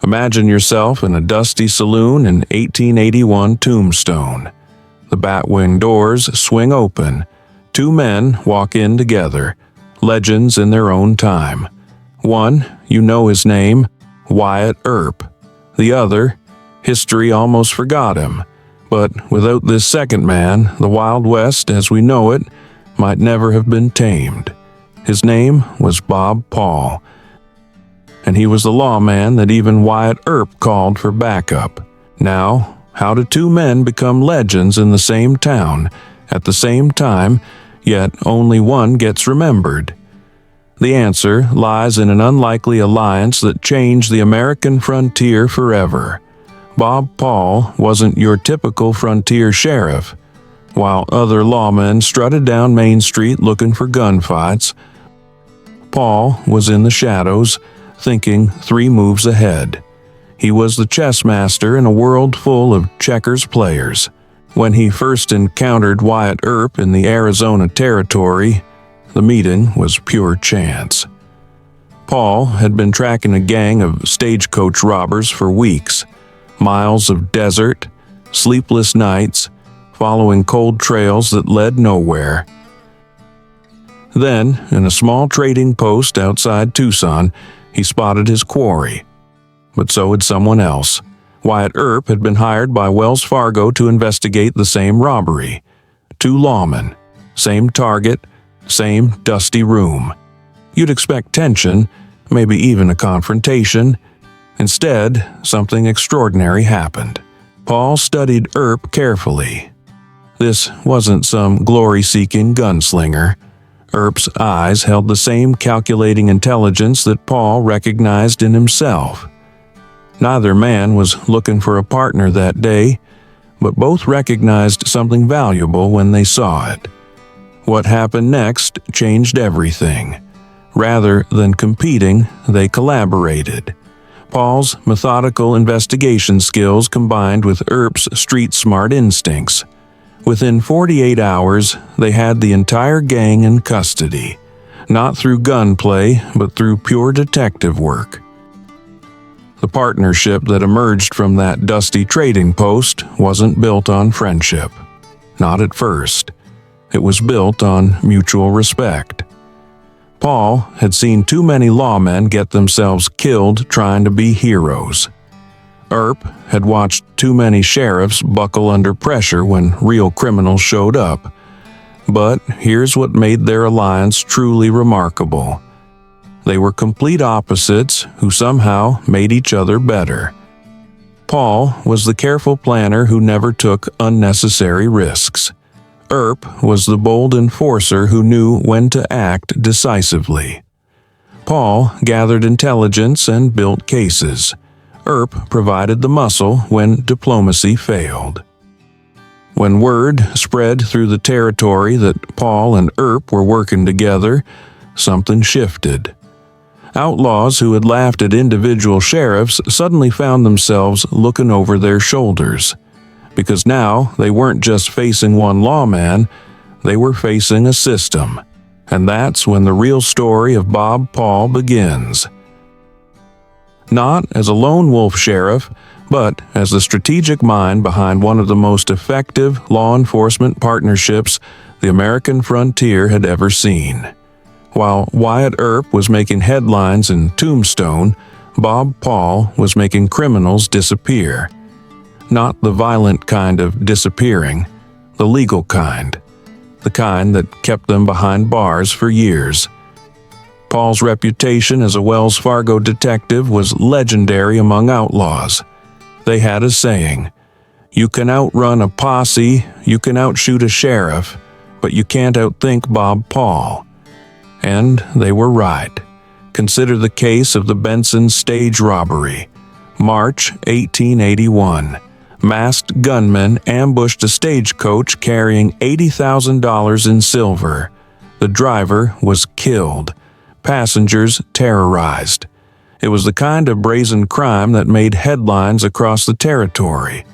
Imagine yourself in a dusty saloon in 1881 Tombstone. The batwing doors swing open. Two men walk in together, legends in their own time. One, you know his name, Wyatt Earp. The other, history almost forgot him. But without this second man, the Wild West as we know it might never have been tamed. His name was Bob Paul, and he was the lawman that even Wyatt Earp called for backup. Now, how do two men become legends in the same town at the same time, yet only one gets remembered? The answer lies in an unlikely alliance that changed the American frontier forever. Bob Paul wasn't your typical frontier sheriff. While other lawmen strutted down Main Street looking for gunfights, Paul was in the shadows, thinking 3 moves ahead. He was the chess master in a world full of checkers players. When he first encountered Wyatt Earp in the Arizona Territory, the meeting was pure chance. Paul had been tracking a gang of stagecoach robbers for weeks. Miles of desert, sleepless nights, following cold trails that led nowhere. Then, in a small trading post outside Tucson, he spotted his quarry. But so had someone else. Wyatt Earp had been hired by Wells Fargo to investigate the same robbery. 2 lawmen, same target, same dusty room. You'd expect tension, maybe even a confrontation. Instead, something extraordinary happened. Paul studied Earp carefully. This wasn't some glory-seeking gunslinger. Earp's eyes held the same calculating intelligence that Paul recognized in himself. Neither man was looking for a partner that day, but both recognized something valuable when they saw it. What happened next changed everything. Rather than competing, they collaborated. Paul's methodical investigation skills combined with Earp's street-smart instincts. Within 48 hours, they had the entire gang in custody, not through gunplay, but through pure detective work. The partnership that emerged from that dusty trading post wasn't built on friendship. Not at first. It was built on mutual respect. Paul had seen too many lawmen get themselves killed trying to be heroes. Earp had watched too many sheriffs buckle under pressure when real criminals showed up. But here's what made their alliance truly remarkable. They were complete opposites who somehow made each other better. Paul was the careful planner who never took unnecessary risks. Earp was the bold enforcer who knew when to act decisively. Paul gathered intelligence and built cases. Earp provided the muscle when diplomacy failed. When word spread through the territory that Paul and Earp were working together, something shifted. Outlaws who had laughed at individual sheriffs suddenly found themselves looking over their shoulders. Because now they weren't just facing one lawman, they were facing a system. And that's when the real story of Bob Paul begins. Not as a lone wolf sheriff, but as the strategic mind behind one of the most effective law enforcement partnerships the American frontier had ever seen. While Wyatt Earp was making headlines in Tombstone, Bob Paul was making criminals disappear. Not the violent kind of disappearing, the legal kind. The kind that kept them behind bars for years. Paul's reputation as a Wells Fargo detective was legendary among outlaws. They had a saying, "You can outrun a posse, you can outshoot a sheriff, but you can't outthink Bob Paul." And they were right. Consider the case of the Benson stage robbery. March 1881. Masked gunmen ambushed a stagecoach carrying $80,000 in silver. The driver was killed. Passengers terrorized. It was the kind of brazen crime that made headlines across the territory.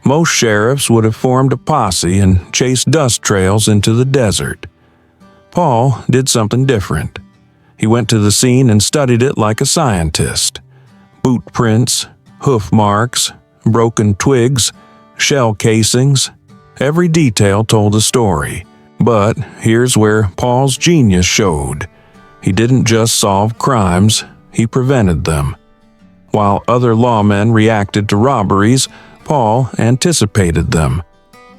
Most sheriffs would have formed a posse and chased dust trails into the desert. Paul did something different. He went to the scene and studied it like a scientist. Boot prints, hoof marks, broken twigs, shell casings. Every detail told a story. But here's where Paul's genius showed. He didn't just solve crimes, he prevented them. While other lawmen reacted to robberies, Paul anticipated them.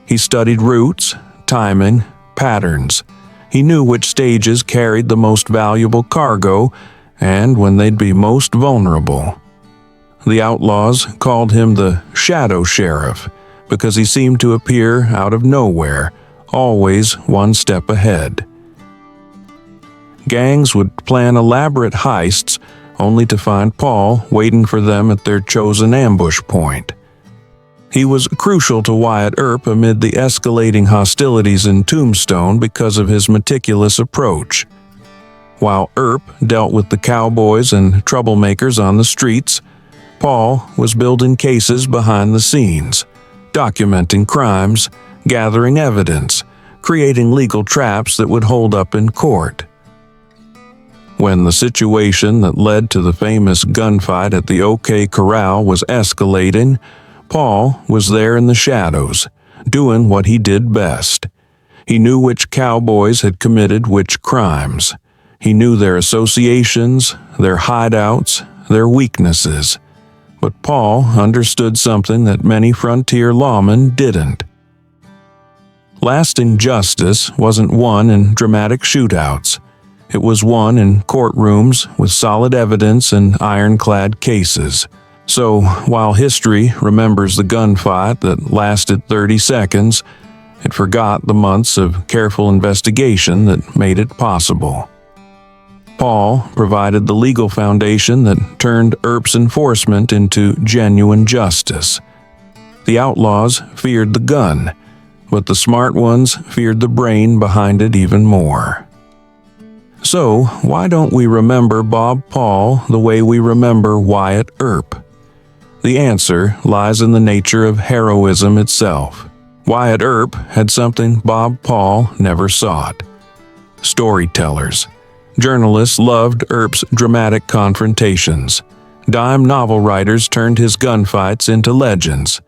He studied routes, timing, patterns. He knew which stages carried the most valuable cargo and when they'd be most vulnerable. The outlaws called him the Shadow Sheriff because he seemed to appear out of nowhere, always one step ahead. Gangs would plan elaborate heists only to find Paul waiting for them at their chosen ambush point. He was crucial to Wyatt Earp amid the escalating hostilities in Tombstone because of his meticulous approach. While Earp dealt with the cowboys and troublemakers on the streets, Paul was building cases behind the scenes, documenting crimes, gathering evidence, creating legal traps that would hold up in court. When the situation that led to the famous gunfight at the OK Corral was escalating, Paul was there in the shadows, doing what he did best. He knew which cowboys had committed which crimes. He knew their associations, their hideouts, their weaknesses. But Paul understood something that many frontier lawmen didn't. Lasting justice wasn't won in dramatic shootouts. It was won in courtrooms with solid evidence and ironclad cases. So, while history remembers the gunfight that lasted 30 seconds, it forgot the months of careful investigation that made it possible. Paul provided the legal foundation that turned Earp's enforcement into genuine justice. The outlaws feared the gun, but the smart ones feared the brain behind it even more. So, why don't we remember Bob Paul the way we remember Wyatt Earp? The answer lies in the nature of heroism itself. Wyatt Earp had something Bob Paul never sought: storytellers. Journalists loved Earp's dramatic confrontations. Dime novel writers turned his gunfights into legends.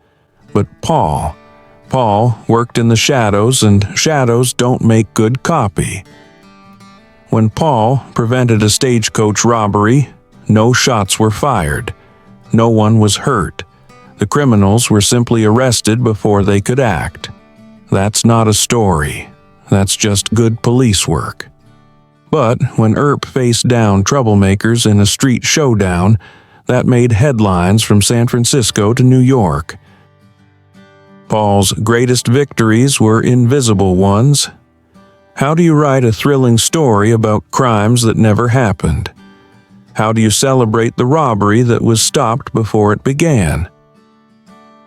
But Paul worked in the shadows, and shadows don't make good copy. When Paul prevented a stagecoach robbery, no shots were fired. No one was hurt. The criminals were simply arrested before they could act. That's not a story. That's just good police work. But when Earp faced down troublemakers in a street showdown, that made headlines from San Francisco to New York. Paul's greatest victories were invisible ones. How do you write a thrilling story about crimes that never happened? How do you celebrate the robbery that was stopped before it began?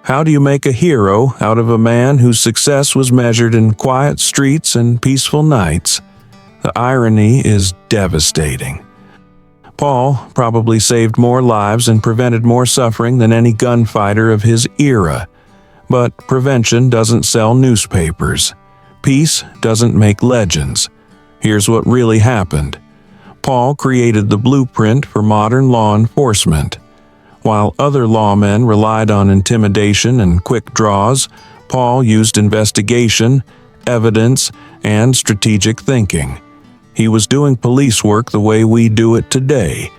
How do you make a hero out of a man whose success was measured in quiet streets and peaceful nights? The irony is devastating. Paul probably saved more lives and prevented more suffering than any gunfighter of his era. But prevention doesn't sell newspapers. Peace doesn't make legends. Here's what really happened. Paul created the blueprint for modern law enforcement. While other lawmen relied on intimidation and quick draws, Paul used investigation, evidence, and strategic thinking. He was doing police work the way we do it today,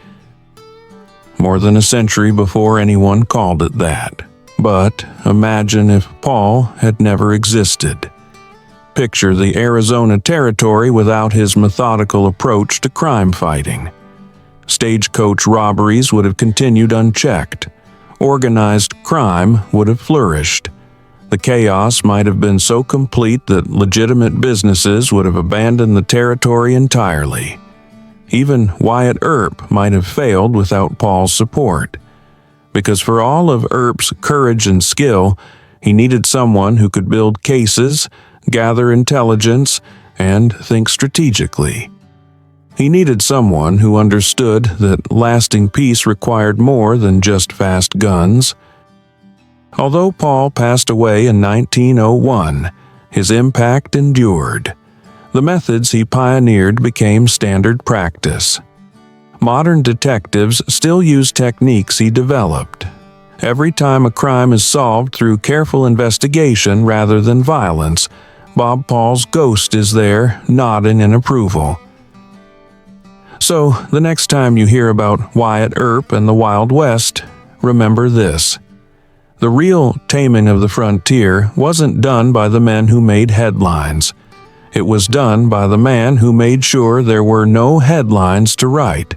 more than a century before anyone called it that. But imagine if Paul had never existed. Picture the Arizona Territory without his methodical approach to crime fighting. Stagecoach robberies would have continued unchecked. Organized crime would have flourished. The chaos might have been so complete that legitimate businesses would have abandoned the territory entirely. Even Wyatt Earp might have failed without Paul's support. Because for all of Earp's courage and skill, he needed someone who could build cases, gather intelligence, and think strategically. He needed someone who understood that lasting peace required more than just fast guns. Although Paul passed away in 1901, his impact endured. The methods he pioneered became standard practice. Modern detectives still use techniques he developed. Every time a crime is solved through careful investigation rather than violence, Bob Paul's ghost is there, nodding in approval. So, the next time you hear about Wyatt Earp and the Wild West, remember this. The real taming of the frontier wasn't done by the men who made headlines. It was done by the man who made sure there were no headlines to write.